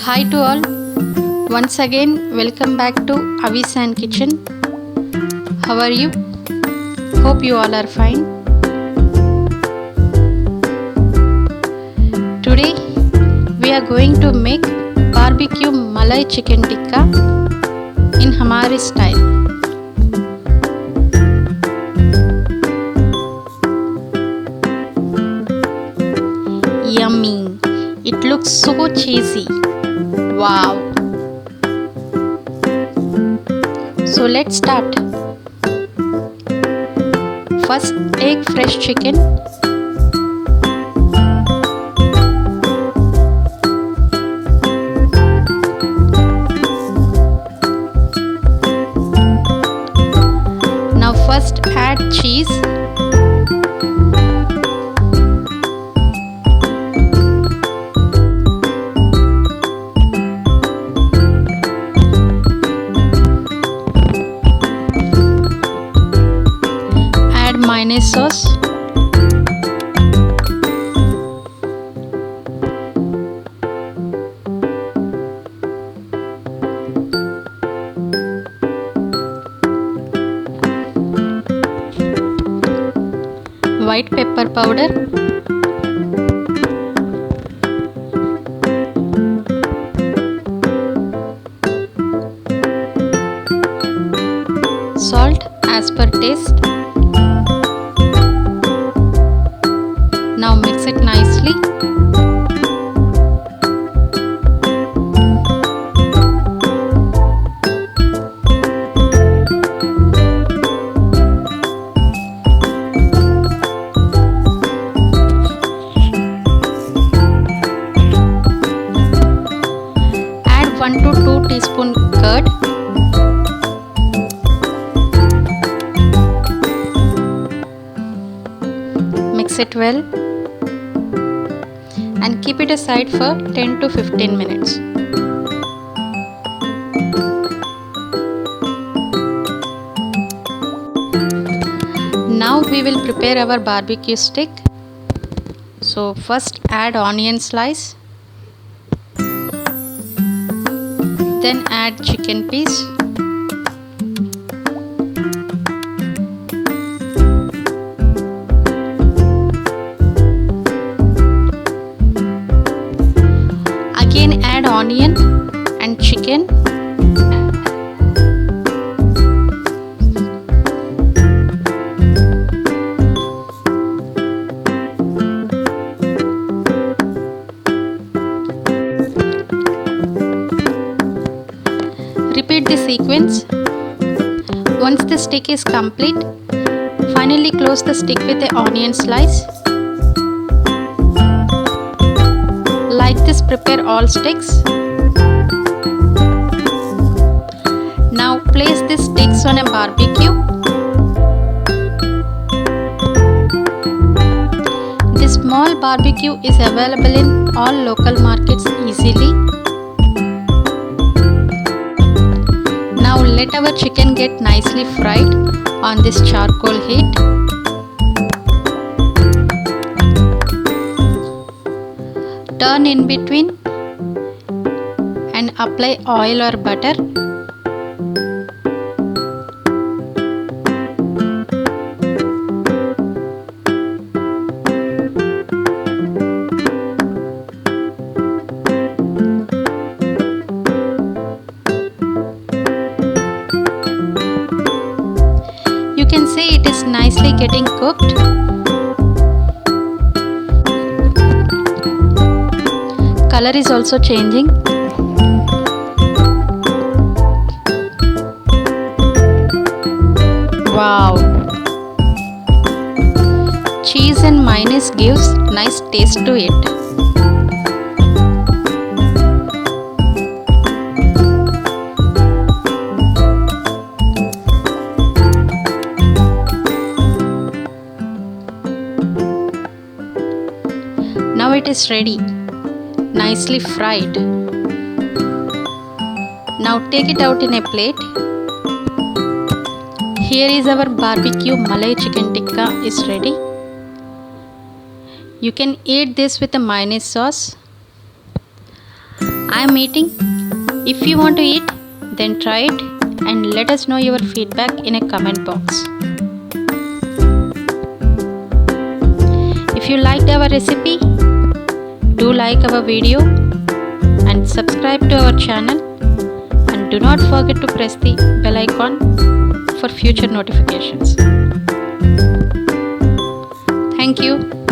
Hi to all. Once again, welcome back to Avisan Kitchen. How are you? Hope you all are fine. Today, we are going to make barbecue Malai chicken tikka in Hamari style. Yummy! It looks so cheesy. Wow! So let's start. First, take fresh chicken. Now first add cheese. Mayonnaise sauce, white pepper powder, salt as per taste. Now mix it nicely. Add 1 to 2 teaspoon curd. Mix it well and keep it aside for 10 to 15 minutes. Now we will prepare our barbecue stick. So first add onion slice, then add chicken piece, again add onion and chicken, repeat the sequence. Once the stick is complete, finally close the stick with the onion slice. Like this, prepare all sticks. Now place the sticks on a barbecue. This small barbecue is available in all local markets easily. Now let our chicken get nicely fried on this charcoal heat. Turn in between and apply oil or butter. You can see it is nicely getting cooked. Color is also changing. Wow! Cheese and mayonnaise gives nice taste to it. Now it is ready, nicely fried. Now take it out in a plate. Here is our barbecue Malai chicken tikka is ready. You can eat this with a mayonnaise sauce. I'm eating. If you want to eat, then try it and let us know your feedback in a comment box. If you liked our recipe, do like our video and subscribe to our channel, and do not forget to press the bell icon for future notifications. Thank you.